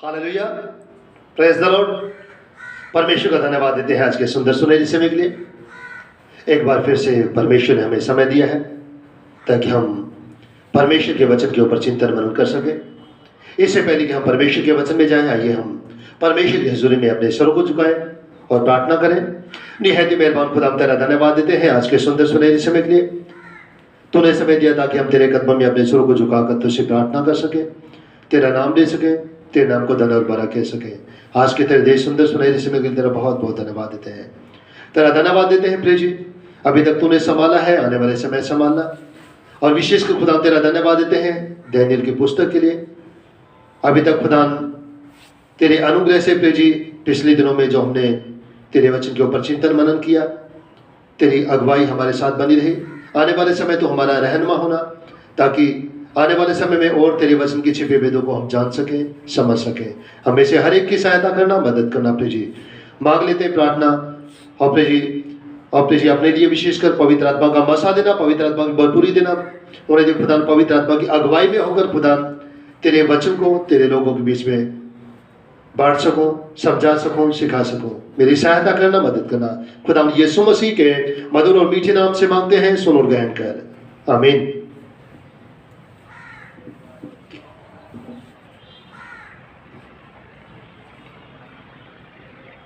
Hallelujah, praise the Lord. परमेश्वर का धन्यवाद देते हैं आज के सुंदर सुनहरे समय के लिए। एक बार फिर से परमेश्वर ने हमें समय दिया है ताकि हम परमेश्वर के वचन के ऊपर चिंतन मनन कर सकें। इससे पहले कि हम परमेश्वर के वचन में जाएं, आइए हम परमेश्वर की हजूरी में अपने स्वरों को झुकाएं और प्रार्थना करें। निहायत ही मेहरबान खुदा, हम तेरा धन्यवाद देते हैं आज के सुंदर सुनहरे समय के लिए। तूने समय दिया ताकि हम तेरे कदमों में अपने स्वरों को झुकाकर तुझसे प्रार्थना कर सकें, तेरा नाम ले सकें, तेरे नाम को धन और बड़ा कह सके। आज के तेरे देश सुंदर सुनहरे समय के लिए तेरा बहुत बहुत धन्यवाद देते हैं। तेरा धन्यवाद देते हैं प्रिय जी, अभी तक तूने संभाला है, आने वाले समय संभालना। और विशेषकर खुदा तेरा धन्यवाद देते हैं दानियेल की पुस्तक के लिए। अभी तक खुदा तेरे अनुग्रह से प्रिय जी, पिछले दिनों में जो हमने तेरे वचन के ऊपर चिंतन मनन किया, तेरी अगुवाई हमारे साथ बनी रही। आने वाले समय तो हमारा रहनुमा होना, ताकि आने वाले समय में और तेरे वचन की छिपे वेदों को हम जान सकें, समझ सकें। हमें से हर एक की सहायता करना, मदद करना प्रिय जी। मांग लेते हैं प्रार्थना। और प्रिय जी अपने लिए विशेषकर पवित्र आत्मा का मसा देना, पवित्र आत्मा की भरपूरी देना। और यदि खुदा पवित्र आत्मा की अगुवाई में होकर खुदा तेरे वचन को तेरे लोगों के बीच में बांट सकूं, समझा सकूं, सिखा सकूं। मेरी सहायता करना, मदद करना। खुदा यीशु मसीह के मधुर और मीठे नाम से मांगते हैं, सुन और ग्रहण कर, आमीन।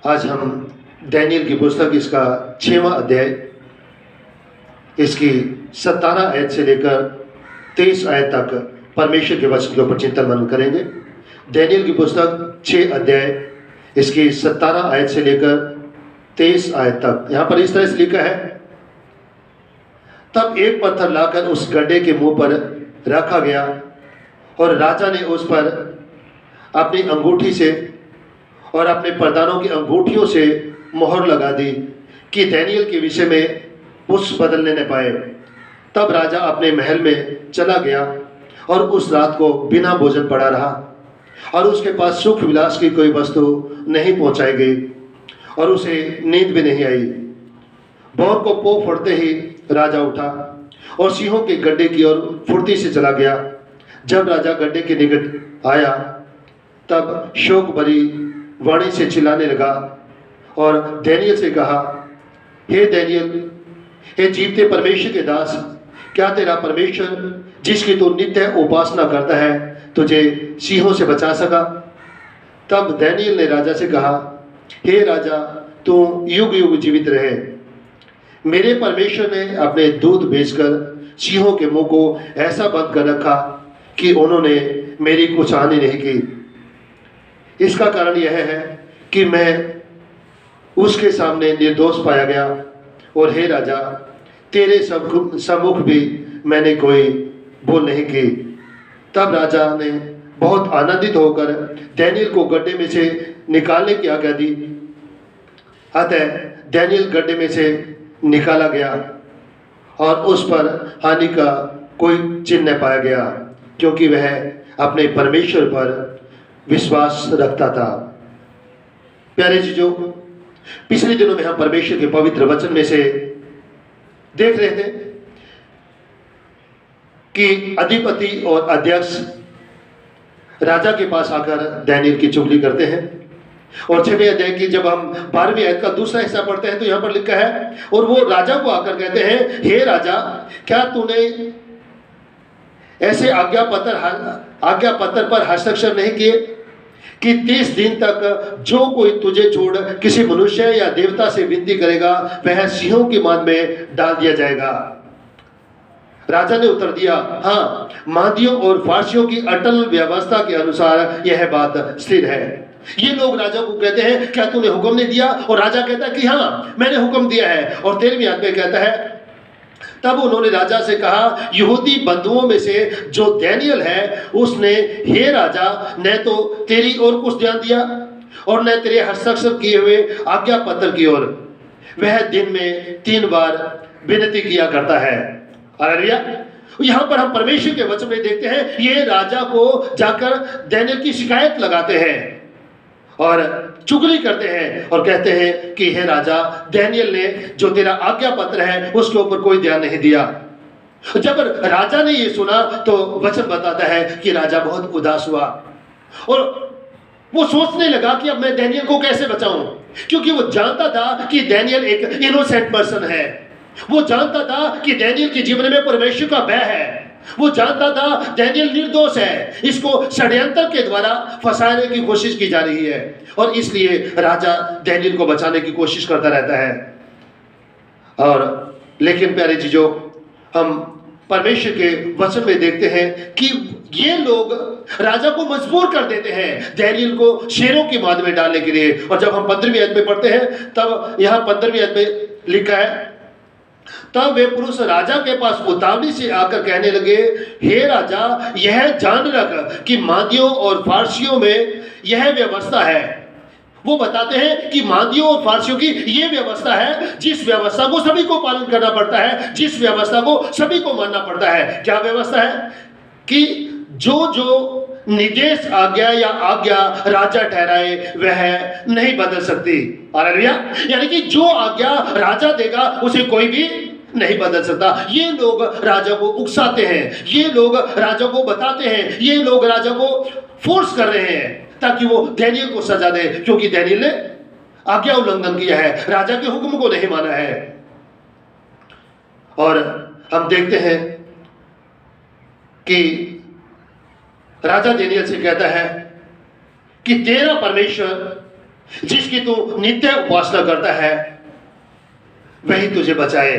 आज हम दानियेल की पुस्तक इसका 6वां अध्याय, इसकी 17 आयत से लेकर 23 आयत तक परमेश्वर के वचन के ऊपर चिंतन मनन करेंगे। दानियेल की पुस्तक 6 अध्याय, इसकी 17 आयत से लेकर 23 आयत तक। यहां पर इस तरह से लिखा है, तब एक पत्थर लाकर उस गड्ढे के मुंह पर रखा गया और राजा ने उस पर अपनी अंगूठी से और अपने प्रधानों की अंगूठियों से मोहर लगा दी कि दानियेल के विषय में पुष्प बदलने न पाए। तब राजा अपने महल में चला गया और उस रात को बिना भोजन पड़ा रहा, और उसके पास सुख विलास की कोई वस्तु नहीं पहुंचाई गई और उसे नींद भी नहीं आई। भोर को पो फटते ही राजा उठा और सिंहों के गड्ढे की ओर फुर्ती से चला गया। जब राजा गड्ढे के निकट आया, तब शोक भरी वाणी से चिल्लाने लगा और दानियेल से कहा, हे दानियेल, हे जीवते परमेश्वर के दास, क्या तेरा परमेश्वर जिसकी तू नित्य उपासना करता है तुझे सिंहों से बचा सका? तब दानियेल ने राजा से कहा, हे राजा, तू युग युग जीवित रहे। मेरे परमेश्वर ने अपने दूत भेजकर सिंहों के मुंह को ऐसा बंद कर रखा कि उन्होंने मेरी कुछ हानि नहीं की। इसका कारण यह है कि मैं उसके सामने निर्दोष पाया गया, और हे राजा, तेरे सम्मुख भी मैंने कोई भूल नहीं की। तब राजा ने बहुत आनंदित होकर दानियेल को गड्ढे में से निकालने की आज्ञा दी। अतः दानियेल गड्ढे में से निकाला गया और उस पर हानि का कोई चिन्ह न पाया गया, क्योंकि वह अपने परमेश्वर पर विश्वास रखता था। प्यारे चीजों, पिछले दिनों में हम परमेश्वर के पवित्र वचन में से देख रहे थे कि अधिपति और अध्यक्ष राजा के पास आकर दानियेल की चुगली करते हैं। और 6वें अध्याय की जब हम 12वीं आयत का दूसरा हिस्सा पढ़ते हैं तो यहां पर लिखा है, और वो राजा को आकर कहते हैं, हे राजा, क्या तूने ऐसे आज्ञा पत्र पर हस्ताक्षर नहीं किए कि 30 दिन तक जो कोई तुझे छोड़ किसी मनुष्य या देवता से विनती करेगा वह सिंहों की मान में डाल दिया जाएगा? राजा ने उत्तर दिया, हाँ, मादियों और फारसियों की अटल व्यवस्था के अनुसार यह बात स्थिर है। ये लोग राजा को कहते हैं, क्या तूने हुक्म नहीं दिया? और राजा कहता है कि हाँ, मैंने हुक्म दिया है। और 13वीं आयत में कहता है, तब उन्होंने राजा से कहा, यहूदी बंधुओं में से जो दानियेल है, उसने हे राजा न तो तेरी ओर कुछ ध्यान दिया और न तेरे हस्ताक्षर किए हुए आज्ञा पत्र की ओर। वह दिन में 3 बार विनती किया करता है। हालेलुया। यहां पर हम परमेश्वर के वचन में देखते हैं, ये राजा को जाकर दानियेल की शिकायत लगाते हैं और चुगली करते हैं और कहते हैं कि हे राजा, दानियेल ने जो तेरा आज्ञा पत्र है उसके ऊपर कोई ध्यान नहीं दिया। जब राजा ने ये सुना तो वचन बताता है कि राजा बहुत उदास हुआ और वो सोचने लगा कि अब मैं डैनियल को कैसे बचाऊं, क्योंकि वो जानता था कि डैनियल एक इनोसेंट पर्सन है। वो जानता था कि डैनियल के जीवन में परमेश्वर का भय है। वो जानता था डैनियल निर्दोष है, इसको षड्यंत्र के द्वारा फंसाने की कोशिश की जा रही है, और इसलिए राजा डैनियल को बचाने की कोशिश करता रहता है। और लेकिन प्यारे जीजों, हम परमेश्वर के वचन में देखते हैं कि ये लोग राजा को मजबूर कर देते हैं डैनियल को शेरों की माद में डालने के लिए। और जब हम 15वीं आयत में पढ़ते हैं, तब यहाँ 15वीं आयत में लिखा है, तब वे पुरुष राजा के पास उतावली से आकर कहने लगे, हे राजा, यह जान रख कि मादियों और फारसियों में यह व्यवस्था है। वो बताते हैं कि मादियों और फारसियों की ये व्यवस्था है, जिस व्यवस्था को सभी को पालन करना पड़ता है, जिस व्यवस्था को सभी को मानना पड़ता है। क्या व्यवस्था है? कि जो निर्देश आज्ञा या आज्ञा राजा ठहराए वह नहीं बदल सकती। हालेलुया। यानी कि जो आज्ञा राजा देगा उसे कोई भी नहीं बदल सकता। ये लोग राजा को उकसाते हैं, ये लोग राजा को बताते हैं, ये लोग राजा को फोर्स कर रहे हैं ताकि वो डैनियल को सजा दे, क्योंकि डैनियल ने आज्ञा उल्लंघन किया है, राजा के हुक्म को नहीं माना है। और हम देखते हैं कि राजा डैनियल से कहता है कि तेरा परमेश्वर जिसकी तू नित्य उपासना करता है वही तुझे बचाए।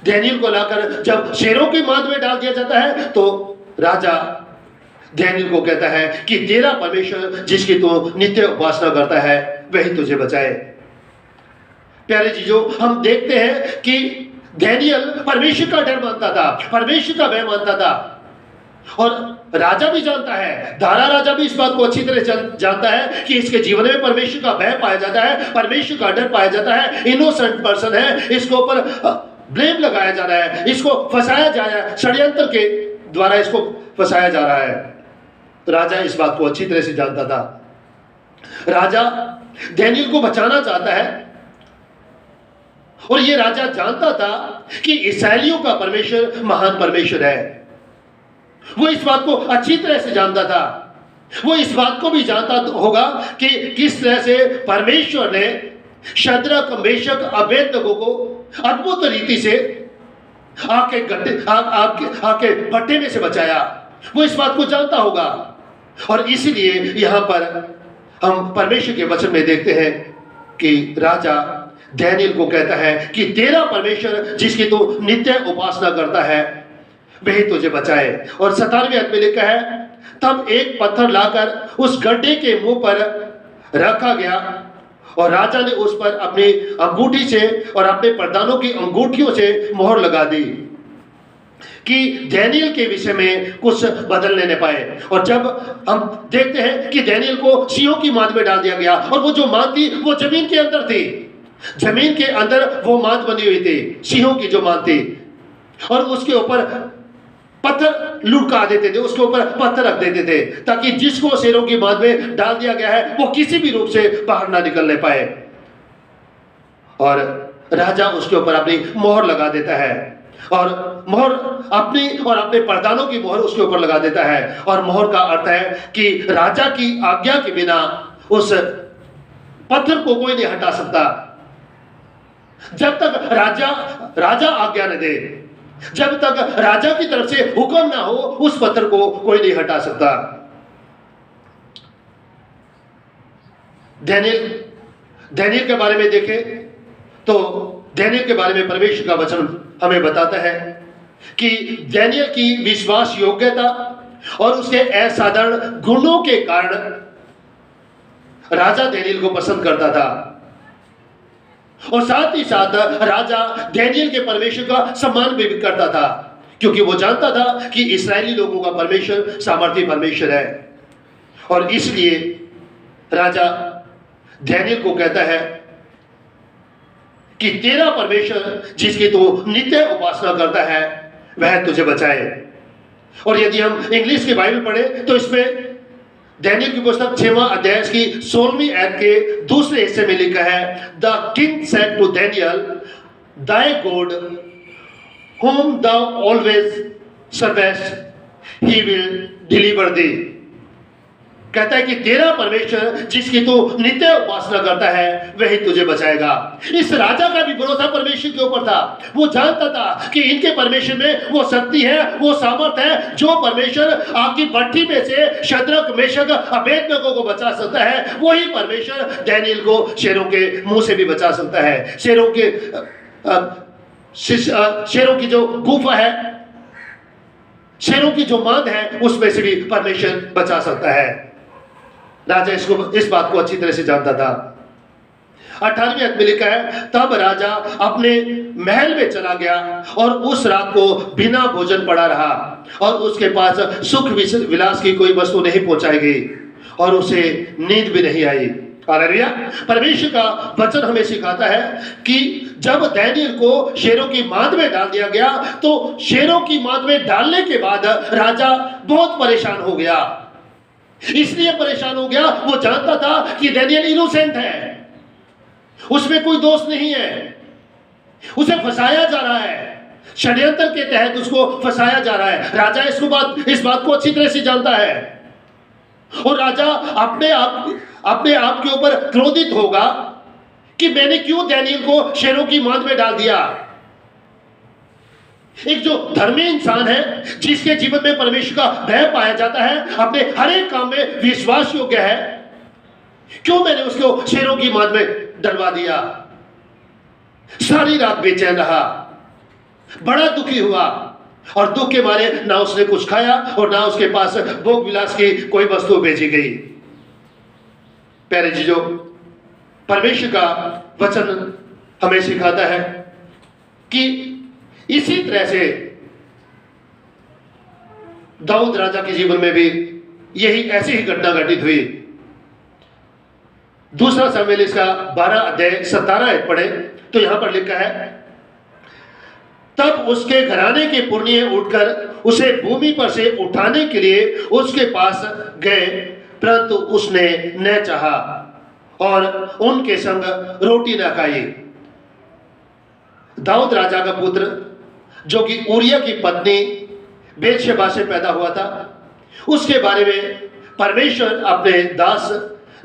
डैनियल को लाकर जब शेरों की माद में डाल दिया जाता है, तो राजा डैनियल को कहता है कि तेरा परमेश्वर जिसकी तू नित्य उपासना करता है वही तुझे बचाए। प्यारे जीजों, हम देखते हैं कि डैनियल परमेश्वर का डर मानता था, परमेश्वर का भय मानता था, और राजा भी जानता है, दारा राजा भी इस बात को अच्छी तरह जानता है कि इसके जीवन में परमेश्वर का भय पाया जाता है, परमेश्वर का डर पाया जाता है। इनोसेंट पर्सन है, इसके ऊपर ब्लेम लगाया जा रहा है, इसको फंसाया जा रहा है, षड्यंत्र के द्वारा इसको फंसाया जा रहा है। राजा इस बात को अच्छी तरह से जानता था। राजा डैनियल को बचाना चाहता है, और ये राजा जानता था कि इस्राएलियों का परमेश्वर महान परमेश्वर है। वो इस बात को अच्छी तरह से जानता था। वो इस बात को भी जानता होगा कि किस तरह से परमेश्वर ने शद्रक, मेशक, अबेदनगो को अद्भुत रीति से आके भट्टे में से बचाया। वो इस बात को जानता होगा, और इसीलिए यहां पर हम परमेश्वर के वचन में देखते हैं कि राजा डैनियल को कहता है कि तेरा परमेश्वर जिसकी तू नित्य उपासना करता है वही तुझे बचाए। और 17वें आयत में लिखा है, तब एक पत्थर लाकर उस गड्ढे के मुंह पर रखा गया, और राजा ने उस पर अपनी अंगूठी से और अपने प्रधानों की अंगूठियों से मोहर लगा दी कि डैनियल के विषय में कुछ बदलने न पाए। और जब हम देखते हैं कि डैनियल को सिंहों की माद में डाल दिया गया, और वो जो माद थी वो जमीन के अंदर थी, जमीन के अंदर वो माद बनी हुई थी, सिंहों की जो माद थी, और उसके ऊपर पत्थर लुढ़का देते थे, उसके ऊपर पत्थर रख देते थे, ताकि जिसको शेरों की माद में डाल दिया गया है वो किसी भी रूप से बाहर ना निकलने पाए। और राजा उसके ऊपर अपनी मोहर लगा देता है, और मोहर अपनी और अपने प्रधानों की मोहर उसके ऊपर लगा देता है। और मोहर का अर्थ है कि राजा की आज्ञा के बिना उस पत्थर को कोई नहीं हटा सकता। जब तक राजा आज्ञा न दे, जब तक राजा की तरफ से हुक्म ना हो, उस पत्थर को कोई नहीं हटा सकता। डैनियल के बारे में देखें तो डैनियल के बारे में परमेश्वर का वचन हमें बताता है कि डैनियल की विश्वास योग्यता और उसके असाधारण गुणों के कारण राजा डैनियल को पसंद करता था, और साथ ही साथ राजा डैनियल के परमेश्वर का सम्मान भी करता था, क्योंकि वो जानता था कि इस्राएली लोगों का परमेश्वर सामर्थी परमेश्वर है। और इसलिए राजा डैनियल को कहता है कि तेरा परमेश्वर जिसकी तू नित्य उपासना करता है वह तुझे बचाए। और यदि हम इंग्लिश की बाइबल पढ़े तो इसमें डैनियल की पुस्तक 6वां अध्याय की 16वीं आयत के दूसरे हिस्से में लिखा है, the king said to Daniel, thy God whom thou always servest, he will deliver thee। कहता है कि तेरा परमेश्वर जिसकी तू नित्य उपासना करता है वही तुझे बचाएगा। इस राजा का भी भरोसा परमेश्वर के ऊपर था। वो जानता था कि इनके परमेश्वर में वो शक्ति है, वो सामर्थ है। जो परमेश्वर आपकी भट्ठी में से शद्रक मेशक अबेदनगो को बचा सकता है, वही परमेश्वर दानियेल को शेरों के मुंह से भी बचा सकता है। शेरों की जो गुफा है, शेरों की जो मांद है, उसमें से भी परमेश्वर बचा सकता है। राजा इस बात को अच्छी तरह से जानता था। 18वें अध्याय में लिखा है, तब राजा अपने महल में चला गया और उस रात को बिना भोजन पड़ा रहा और उसके पास सुख विलास की कोई वस्तु नहीं पहुंचाई गई और उसे नींद भी नहीं आई। हालेलुया। परमेश्वर का वचन हमें सिखाता है कि जब दानियेल को शेरों की मांद में डाल दिया गया तो शेरों की मांद में डालने के बाद राजा बहुत परेशान हो गया। इसलिए परेशान हो गया, वो जानता था कि दानियेल इनोसेंट है, उसमें कोई दोष नहीं है, उसे फंसाया जा रहा है, षड्यंत्र के तहत उसको फंसाया जा रहा है। राजा इस बात को अच्छी तरह से जानता है और राजा अपने आप के ऊपर क्रोधित होगा कि मैंने क्यों दानियेल को शेरों की मांद में डाल दिया। एक जो धर्मी इंसान है, जिसके जीवन में परमेश्वर का भय पाया जाता है, अपने हर एक काम में विश्वास योग्य है, क्यों मैंने उसको शेरों की मांद में डलवा दिया। सारी रात बेचैन रहा, बड़ा दुखी हुआ और दुख के मारे ना उसने कुछ खाया और ना उसके पास भोग विलास की कोई वस्तु भेजी गई। प्यारे जीजो, परमेश्वर का वचन हमें सिखाता है कि इसी तरह से दाऊद राजा के जीवन में भी ऐसी ही घटना घटित हुई। दूसरा शमूएल इसका 12 अध्याय 17 पढ़े तो यहां पर लिखा है, तब उसके घराने के पुरनिये उठकर उसे भूमि पर से उठाने के लिए उसके पास गए, परंतु उसने न चाहा और उनके संग रोटी न खाई। दाऊद राजा का पुत्र जो कि उरिया की पत्नी बेतशेबा से पैदा हुआ था, उसके बारे में परमेश्वर अपने दास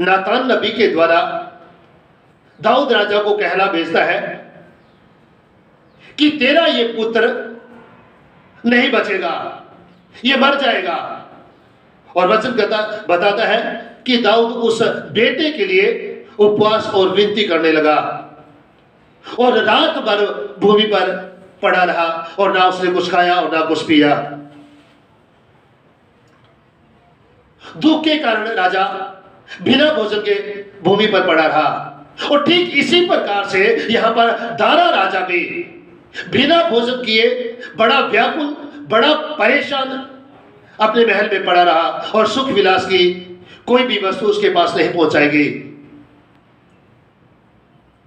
नातान नबी के द्वारा दाऊद राजा को कहला भेजता है कि तेरा ये पुत्र नहीं बचेगा, ये मर जाएगा। और वचन बताता है कि दाऊद उस बेटे के लिए उपवास और विनती करने लगा और रात भर भूमि पर पड़ा रहा और ना उसने कुछ खाया और ना कुछ पिया। दुख के कारण राजा बिना भोजन के भूमि पर पड़ा रहा और ठीक इसी प्रकार से यहां पर दारा राजा भी बिना भोजन किए बड़ा व्याकुल, बड़ा परेशान अपने महल में पड़ा रहा और सुख विलास की कोई भी वस्तु उसके पास नहीं पहुंचाएगी,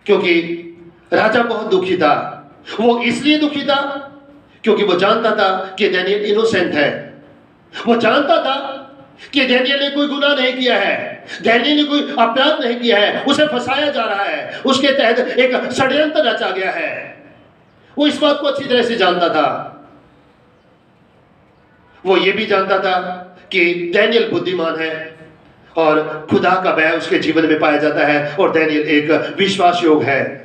क्योंकि राजा बहुत दुखी था। वो इसलिए दुखी था क्योंकि वो जानता था कि दानियेल इनोसेंट है। वो जानता था कि दानियेल ने कोई गुनाह नहीं किया है, दानियेल ने कोई अपराध नहीं किया है, उसे फंसाया जा रहा है, उसके तहत एक षड्यंत्र रचा गया है। वो इस बात को अच्छी तरह से जानता था। वो ये भी जानता था कि दानियेल बुद्धिमान है और खुदा का भय उसके जीवन में पाया जाता है और दानियेल एक विश्वास योग्य है।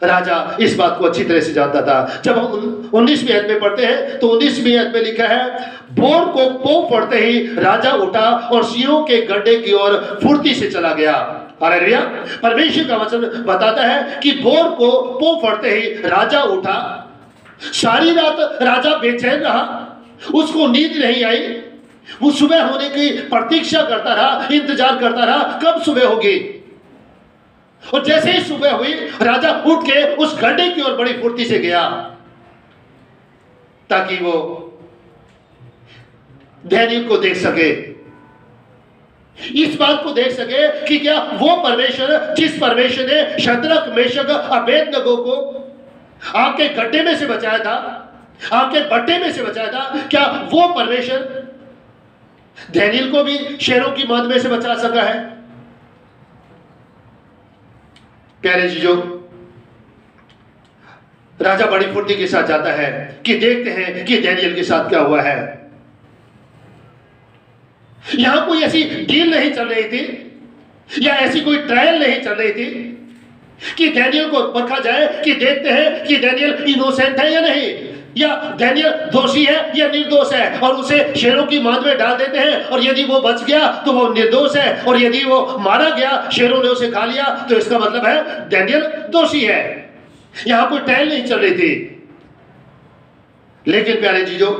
राजा इस बात को अच्छी तरह से जानता था। जब हम 19वीं अध्याय में पढ़ते हैं तो 19वीं अध्याय में लिखा है, भोर को पौ पड़ते ही राजा उठा और सिंहों के गड्ढे की ओर फुर्ती से चला गया। हालेलुया। परमेश्वर का वचन बताता है कि भोर को पौ पड़ते ही राजा उठा। सारी रात राजा बेचैन रहा, उसको नींद नहीं आई। वो सुबह होने की प्रतीक्षा करता रहा, इंतजार करता रहा कब सुबह होगी। और जैसे ही सुबह हुई राजा उठ के उस गड्ढे की ओर बड़ी फुर्ती से गया ताकि वो दानियेल को देख सके, इस बात को देख सके कि क्या वो परमेश्वर जिस परमेश्वर ने शद्रक मेशक अबेदनगो को आग के गड्ढे में से बचाया था, आग के भट्टे में से बचाया था, क्या वो परमेश्वर दानियेल को भी शेरों की मांद में से बचा सका है। प्यारे जीजो, राजा बड़ी फुर्ती के साथ जाता है कि देखते हैं कि दानियेल के साथ क्या हुआ है। यहां कोई ऐसी डील नहीं चल रही थी या ऐसी कोई ट्रायल नहीं चल रही थी कि डैनियल को परखा जाए कि देखते हैं कि डैनियल इनोसेंट है या नहीं, या डैनियल दोषी है या निर्दोष है, और उसे शेरों की मांद में डाल देते हैं, और यदि वो बच गया तो वो निर्दोष है, और यदि वो मारा गया, शेरों ने उसे खा लिया, तो इसका मतलब है डैनियल दोषी है। यहां कोई ट्रायल नहीं चल रही थी। लेकिन प्यारे जीजों,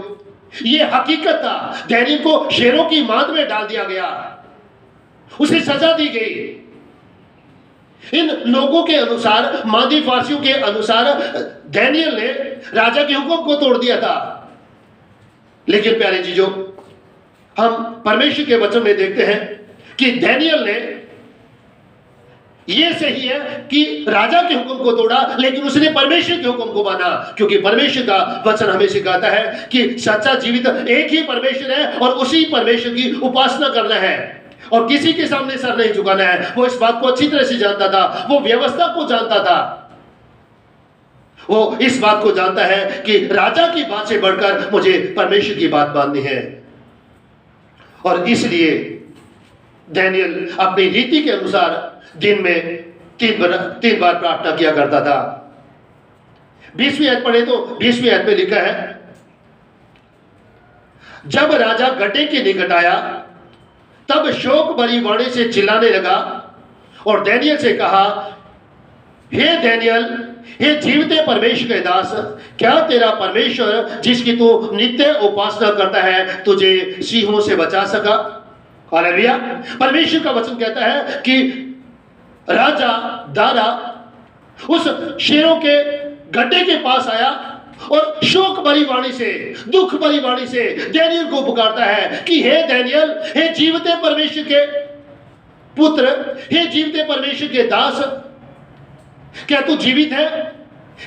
ये हकीकत था, डैनियल को शेरों की मांद में डाल दिया गया, उसे सजा दी गई। इन लोगों के अनुसार, मादी फारसियों के अनुसार, डैनियल ने राजा के हुक्म को तोड़ दिया था। लेकिन प्यारे जीजों, हम परमेश्वर के वचन में देखते हैं कि डैनियल ने, यह सही है कि राजा के हुक्म को तोड़ा, लेकिन उसने परमेश्वर के हुक्म को माना, क्योंकि परमेश्वर का वचन हमें सिखाता है कि सच्चा जीवित एक ही परमेश्वर है और उसी परमेश्वर की उपासना करना है और किसी के सामने सर नहीं झुकाना है। वो इस बात को अच्छी तरह से जानता था, वो व्यवस्था को जानता था, वो इस बात को जानता है कि राजा की बात से बढ़कर मुझे परमेश्वर की बात माननी है। और इसलिए डैनियल अपनी रीति के अनुसार दिन में तीन बार प्रार्थना किया करता था। 20वीं आयत पढ़े तो 20वीं आयत में लिखा है, जब राजा गड्ढे के निकट आया तब शोक भरी वाणी से चिल्लाने लगा और डैनियल से कहा, हे डैनियल, हे जीवते परमेश्वर के दास, क्या तेरा परमेश्वर जिसकी तू नित्य उपासना करता है तुझे सिंहों से बचा सका? हालेलुया। परमेश्वर का वचन कहता है कि राजा दारा उस शेरों के गड्ढे के पास आया और शोक भरी वाणी से, दुख भरी वाणी से डैनियल को पुकारता है कि हे डैनियल, हे जीवते परमेश्वर के पुत्र, हे जीवते परमेश्वर के दास, क्या तू जीवित है?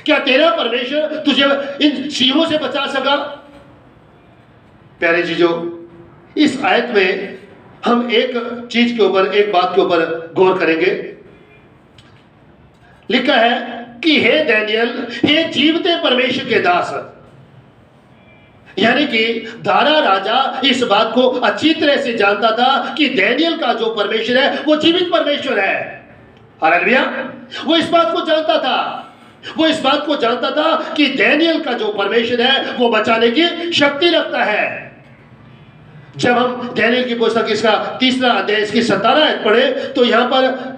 क्या तेरा परमेश्वर तुझे इन सिंहों से बचा सका? प्यारे जीजों, इस आयत में हम एक चीज के ऊपर, एक बात के ऊपर गौर करेंगे। लिखा है कि हे डैनियल, हे जीवते परमेश्वर के दास, यानी कि दारा राजा इस बात को अच्छी तरह से जानता था कि डैनियल का जो परमेश्वर है वो जीवित परमेश्वर है। हालेलुया। वो इस बात को जानता था, वो इस बात को जानता था कि डैनियल का जो परमेश्वर है वो बचाने की शक्ति रखता है। जब हम डैनियल की पुस्तक इसका 3रा अध्याय इसकी 17 आयत पढ़े तो यहां पर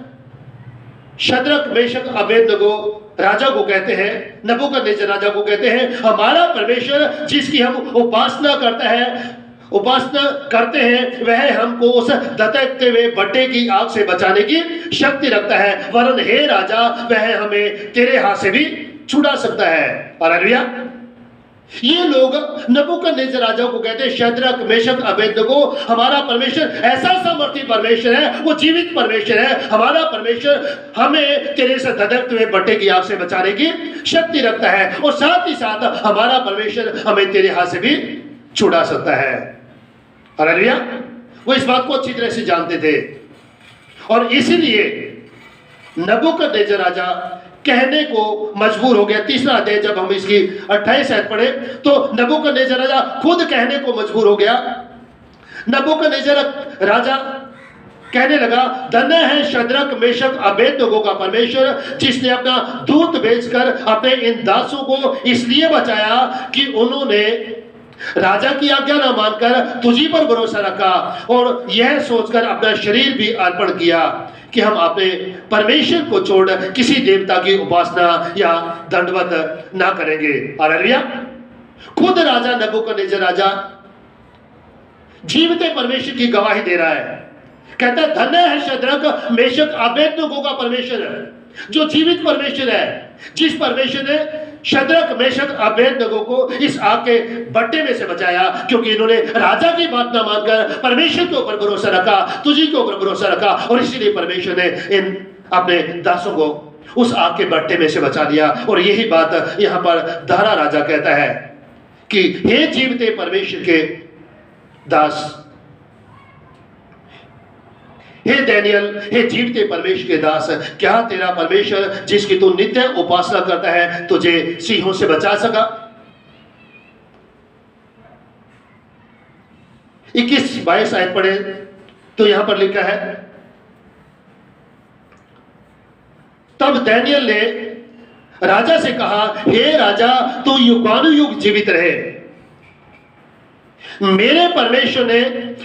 शद्रक, मेशक, अबेदनगो राजा को कहते हैं, नबूकदनेस्सर राजा को कहते हैं, हमारा परमेश्वर जिसकी हम उपासना करते हैं वह हमको उस दतकते हुए भट्टे की आग से बचाने की शक्ति रखता है, वरन हे राजा, वह हमें तेरे हाथ से भी छुड़ा सकता है। हालेलुया। ये लोग नबूकदनेस्सर राजा को कहते हैं, शद्रक, मेशक, अबेदनगो, हमारा परमेश्वर ऐसा सामर्थी परमेश्वर है, वो जीवित परमेश्वर है, हमारा परमेश्वर हमें तेरे से धधकते हुए भट्टे की आग से बचाने की शक्ति रखता है, और साथ ही साथ हमारा परमेश्वर हमें तेरे हाथ से भी छुड़ा सकता है। हालेलुया। वो इस बात को अच्छी तरह से जानते थे, और इसीलिए नबूकदनेस्सर राजा कहने को मजबूर हो गया। 3रा अध्याय जब हम इसकी 28 आयत पढ़े तो नबूकदनेस्सर राजा खुद कहने को मजबूर हो गया। नबूकदनेस्सर राजा कहने लगा, धन्य है शद्रक, मेशक, अबेदनगो का परमेश्वर जिसने अपना दूत भेजकर अपने इन दासों को इसलिए बचाया कि उन्होंने राजा की आज्ञा न मानकर तुझी पर भरोसा रखा और यह सोचकर अपना शरीर भी अर्पण किया कि हम अपने परमेश्वर को छोड़ किसी देवता की उपासना या दंडवत ना करेंगे। हालेलुया। खुद राजा नबूकदनेस्सर राजा जीवते परमेश्वर की गवाही दे रहा है, कहता है, धन्य है शद्रक, मेशक, अबेदनगो का परमेश्वर जो जीवित परमेश्वर है, जिस परमेश्वर ने शद्रक, मेशक, अबेदनगो को इस आग के भट्टे में से बचाया, क्योंकि इन्होंने राजा की बात ना मानकर परमेश्वर के ऊपर भरोसा रखा, तुझी के ऊपर भरोसा रखा, और इसीलिए परमेश्वर ने इन अपने दासों को उस आग के भट्टे में से बचा लिया। और यही बात यहां पर दारा राजा कहता है कि हे जीवते परमेश्वर के दास, हे डैनियल, हे जीवते परमेश्वर के दास, क्या तेरा परमेश्वर जिसकी तू नित्य उपासना करता है तुझे सिंहों से बचा सका? 21-22 आयत पढ़े तो यहां पर लिखा है, तब दानियेल ने राजा से कहा, हे राजा, तू युगानुयुग जीवित रहे। मेरे परमेश्वर ने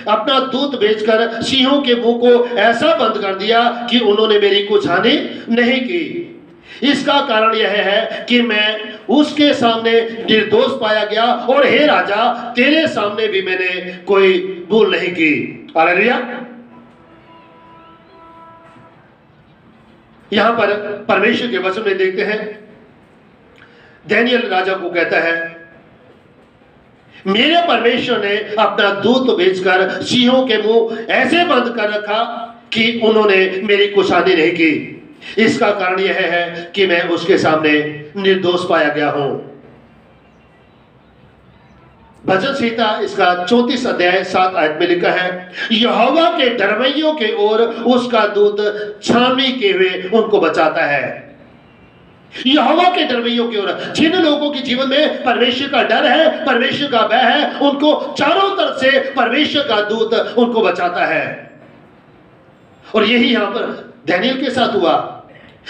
अपना दूत भेजकर सिंहों के मुंह को ऐसा बंद कर दिया कि उन्होंने मेरी कुछ हानि नहीं की। इसका कारण यह है कि मैं उसके सामने निर्दोष पाया गया, और हे राजा, तेरे सामने भी मैंने कोई भूल नहीं की। हालेलुया। यहां पर परमेश्वर के वचन में देखते हैं, दानियेल राजा को कहता है, मेरे परमेश्वर ने अपना दूत भेजकर सिंहों के मुंह ऐसे बंद कर रखा कि उन्होंने मेरी कुछ हानि नहीं की। इसका कारण यह है कि मैं उसके सामने निर्दोष पाया गया हूं। भजन संहिता इसका 34 अध्याय 7 आयत में लिखा है, यहोवा के डरवैयों के ओर उसका दूत छावनी किए हुए उनको बचाता है। यहोवा के डरवैयों की ओर, जिन लोगों के जीवन में परमेश्वर का डर है, परमेश्वर का भय है, उनको चारों तरफ से परमेश्वर का दूत उनको बचाता है। और यही यहां पर दानियेल के साथ हुआ,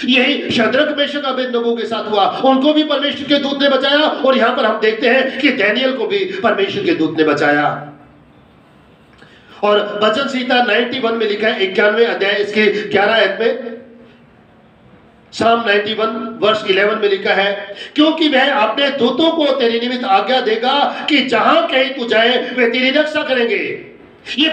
यही शद्रक मेशक अबेदनगो के साथ हुआ। उनको भी परमेश्वर के दूत ने बचाया, और यहां पर हम देखते हैं कि दानियेल को भी परमेश्वर के दूत ने बचाया। और भजन संहिता 91 में लिखा है, 91 अध्याय इसके 11 आयत में, साम 91 वर्ष 11 में लिखा है, क्योंकि वह अपने दूतों को तेरे निमित्त आज्ञा देगा कि जहां कहीं तू जाए वे तेरी रक्षा करेंगे। ये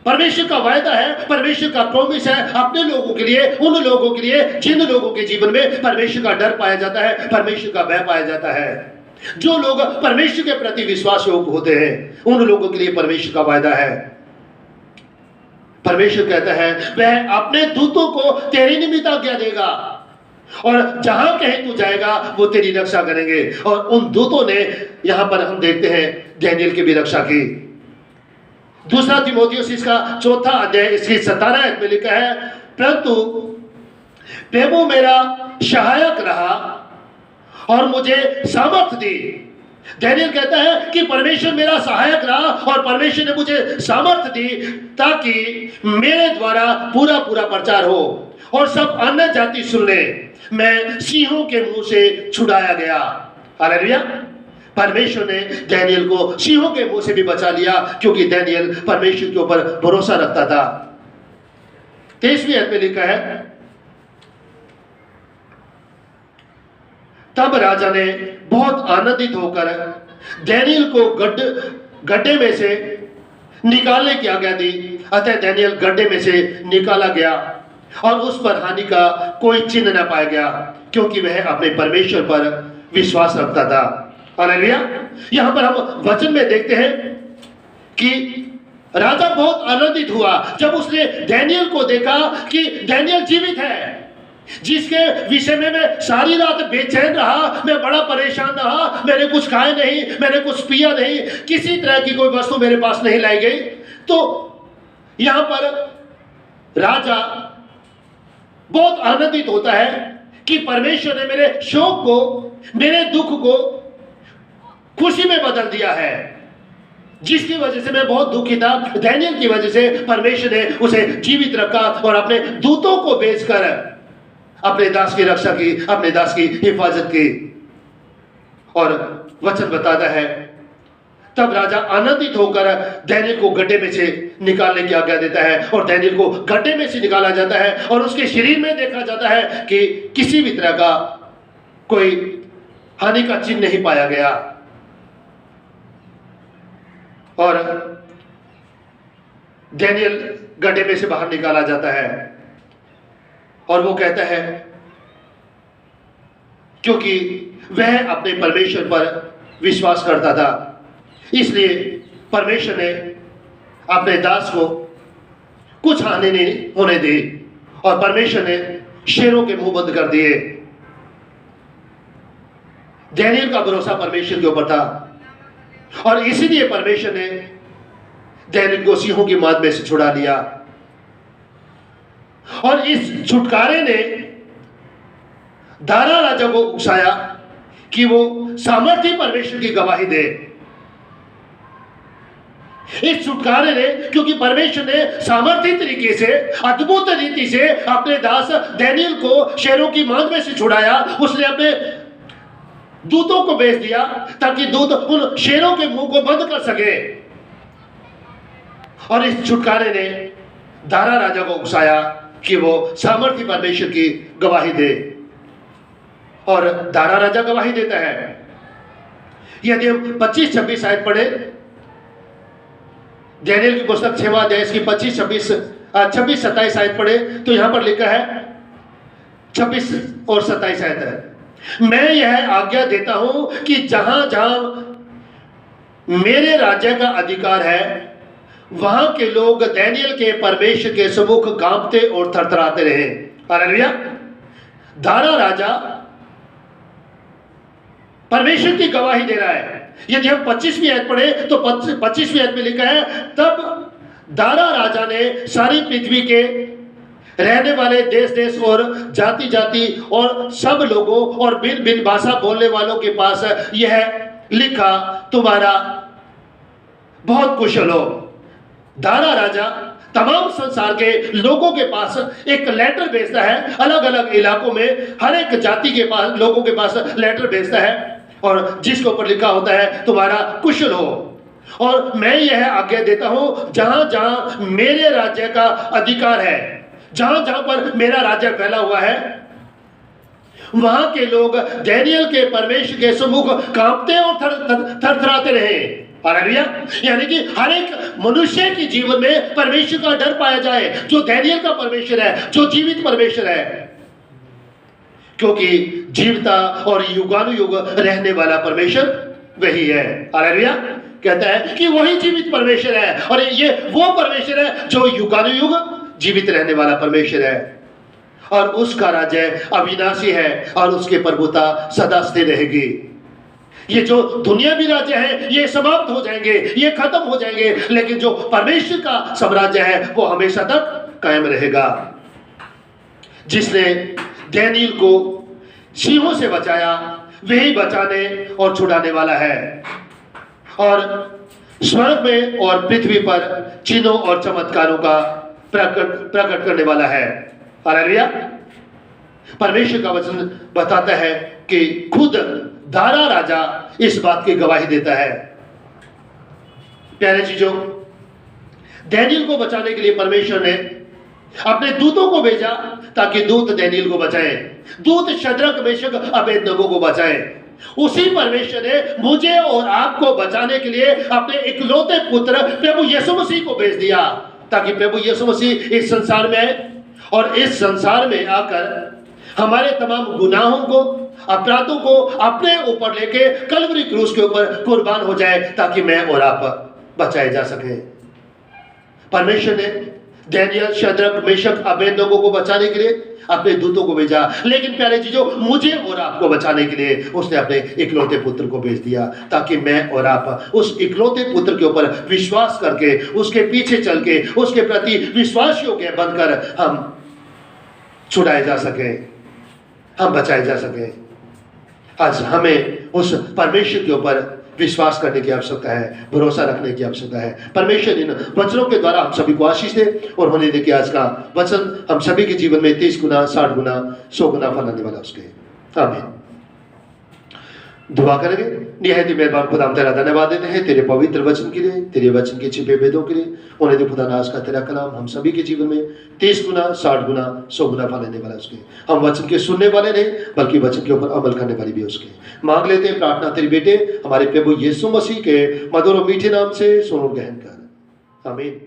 परमेश्वर का वायदा है, परमेश्वर का प्रॉमिस है अपने लोगों के लिए, उन लोगों के लिए जिन लोगों के जीवन में परमेश्वर का डर पाया जाता है, परमेश्वर का भय पाया जाता है। जो लोग परमेश्वर के प्रति विश्वास योग्य होते हैं, उन लोगों के लिए परमेश्वर का वायदा है। परमेश्वर कहता है, वह अपने दूतों को तेरे निमित्त आज्ञा देगा, और जहां कहीं तू जाएगा वो तेरी रक्षा करेंगे। और उन दूतों ने, यहां पर हम देखते हैं, दानियेल की भी रक्षा की। दूसरा तीमुथियुस इसका 4 अध्याय इसकी 17 आयत में लिखा है, परंतु प्रभु मेरा सहायक रहा और मुझे सामर्थ दी। दानियेल कहता है कि परमेश्वर मेरा सहायक रहा और परमेश्वर ने मुझे सामर्थ दी, ताकि मेरे द्वारा पूरा पूरा प्रचार हो और सब अन्य जाति सुन ले। मैं सिंहों के मुंह से छुड़ाया गया। हालेलुया। परमेश्वर ने दानियेल को सिंहों के मुंह से भी बचा लिया, क्योंकि दानियेल परमेश्वर के ऊपर भरोसा रखता था। 23वीं आयत में लिखा है, तब राजा ने बहुत आनंदित होकर दानियेल को गड्ढे में से निकालने की आज्ञा दी। अतः दानियेल गड्ढे में से निकाला गया और उस पर हानि का कोई चिन्ह न पाया गया, क्योंकि वह अपने परमेश्वर पर विश्वास रखता था। हालेलुया। यहां पर हम वचन में देखते हैं कि राजा बहुत आनंदित हुआ जब उसने दानियेल को देखा कि दानियेल जीवित है, जिसके विषय में मैं सारी रात बेचैन रहा, मैं बड़ा परेशान रहा, मैंने कुछ खाया नहीं, मैंने कुछ पिया नहीं, किसी तरह की कोई वस्तु मेरे पास नहीं लाई गई। तो यहां पर राजा बहुत आनंदित होता है कि परमेश्वर ने मेरे शोक को, मेरे दुख को खुशी में बदल दिया है, जिसकी वजह से मैं बहुत दुखी था। दानियेल की वजह से परमेश्वर ने उसे जीवित रखा और अपने दूतों को भेजकर अपने दास की रक्षा की, अपने दास की हिफाजत की। और वचन बताता है, तब राजा आनंदित होकर दानियेल को गड्ढे में से निकालने की आज्ञा देता है, और दानियेल को गड्ढे में से निकाला जाता है और उसके शरीर में देखा जाता है कि किसी भी तरह का कोई हानि का चिन्ह नहीं पाया गया। और दानियेल गड्ढे में से बाहर निकाला जाता है और वो कहता है, क्योंकि वह अपने परमेश्वर पर विश्वास करता था, इसलिए परमेश्वर ने अपने दास को कुछ हानि नहीं होने दी और परमेश्वर ने शेरों के मुंह बंद कर दिए। दानियेल का भरोसा परमेश्वर के ऊपर था और इसीलिए परमेश्वर ने दानियेल को सिंहों की माद में से छुड़ा लिया। और इस छुटकारे ने दारा राजा को उकसाया कि वो सामर्थ्य परमेश्वर की गवाही दे। इस छुटकारे ने, क्योंकि परमेश्वर ने सामर्थ्य तरीके से, अद्भुत रीति से अपने दास दानियेल को शेरों की मांग में से छुड़ाया। उसने अपने दूतों को भेज दिया ताकि दूत उन शेरों के मुंह को बंद कर सके। और इस छुटकारे ने दारा राजा को उकसाया कि वो सामर्थ्य परमेश्वर की गवाही दे। और दारा राजा गवाही देता है। यदि हम 25-26 आयत पढ़े, दानियेल की पुस्तक 6वां अध्याय की 26-27 आयत पढ़े, तो यहां पर लिखा है 26 और 27 आयत है, मैं यह आज्ञा देता हूं कि जहां जहां मेरे राज्य का अधिकार है वहां के लोग दानियेल के परमेश्वर के सम्मुख कांपते और थरथराते रहे। हालेलुया। दारा राजा परमेश्वर की गवाही दे रहा है। यदि हम 25वीं आयत पढ़े तो 25वीं आयत में लिखा है, तब दारा राजा ने सारी पृथ्वी के रहने वाले देश देश और जाति जाति और सब लोगों और भिन्न भिन्न भाषा बोलने वालों के पास यह लिखा, तुम्हारा बहुत कुशल हो। दारा राजा तमाम संसार के लोगों के पास एक लेटर भेजता है, अलग अलग इलाकों में हर एक जाति के पास, लोगों के पास लेटर भेजता है, और जिसके ऊपर लिखा होता है तुम्हारा कुशल हो। और मैं यह आज्ञा देता हूं, जहां जहां मेरे राज्य का अधिकार है, जहां जहां पर मेरा राज्य फैला हुआ है, वहां के लोग दानियेल के परमेश्वर के सम्मुख कांपते और थरथराते रहे। हालेलुया। यानी कि हर एक मनुष्य के जीवन में परमेश्वर का डर पाया जाए, जो दानियेल का परमेश्वर है, जो जीवित परमेश्वर है, क्योंकि जीवता और युगानुयुग रहने वाला परमेश्वर वही है। हालेलुया। कहता है कि वही जीवित परमेश्वर है, और ये वो परमेश्वर है जो युगानुयुग जीवित रहने वाला परमेश्वर है, और उसका राज्य अविनाशी है और उसकी प्रभुता सदा स्थिर रहेगी। ये जो दुनियावी राज्य है ये समाप्त हो जाएंगे, ये खत्म हो जाएंगे, लेकिन जो परमेश्वर का साम्राज्य है वो हमेशा तक कायम रहेगा। जिसने दानियेल को सिंहों से बचाया, वही बचाने और छुड़ाने वाला है, और स्वर्ग में और पृथ्वी पर चिन्हों और चमत्कारों का प्रकट करने वाला है। हालेलुया। परमेश्वर का वचन बताता है कि खुद दारा राजा इस बात की गवाही देता है। प्यारे चीजों, दानियेल को बचाने के लिए परमेश्वर ने अपने दूतों को भेजा ताकि दूत दानियेल को बचाएं। दूत शद्रक मेशक अबेदनगो को बचाएं। उसी परमेश्वर ने मुझे और आपको बचाने के लिए अपने इकलौते पुत्र प्रभु यीशु मसीह को भेज दिया, ताकि प्रभु यीशु मसीह इस संसार में आए और इस संसार में आकर हमारे तमाम गुनाहों को, अपराधों को अपने ऊपर लेके कलवरी क्रूस के ऊपर कुर्बान हो जाए, ताकि मैं और आप बचाए जा सके। परमेश्वर ने दानियेल, शद्रक, मेशक, अबेदनगो को बचाने के लिए अपने दूतों को भेजा, लेकिन प्यारे चीजों, मुझे और आपको बचाने के लिए उसने अपने इकलौते पुत्र को भेज दिया, ताकि मैं और आप उस इकलौते पुत्र के ऊपर विश्वास करके, उसके पीछे चल के, उसके प्रति विश्वासियों के बनकर हम छुड़ाए जा सके, हम बचाए जा सके। आज हमें उस परमेश्वर के ऊपर विश्वास करने की आवश्यकता है, भरोसा रखने की आवश्यकता है। परमेश्वर इन वचनों के द्वारा हम सभी को आशीष दे, और होने दे कि आज का वचन हम सभी के जीवन में 30 गुना, 60 गुना, 100 गुना फल आने वाला उसके। आमीन। दुआ करेंगे। निहायत मेहरबान खुदा, हम तेरा धन्यवाद देते हैं तेरे पवित्र वचन के लिए, तेरे वचन के छिपे भेदों के लिए। उन्हें दे खुदा नाज का तेरा कलाम हम सभी के जीवन में 30 गुना, 60 गुना, 100 गुना फल आने वाला उसके। हम वचन के सुनने वाले नहीं, बल्कि वचन के ऊपर अमल करने वाले भी उसके। मांग लेते हैं प्रार्थना तेरे बेटे हमारे प्रभु यीशु मसीह के मधुर और मीठे नाम से, सुनो ग्रहण कर। आमीन।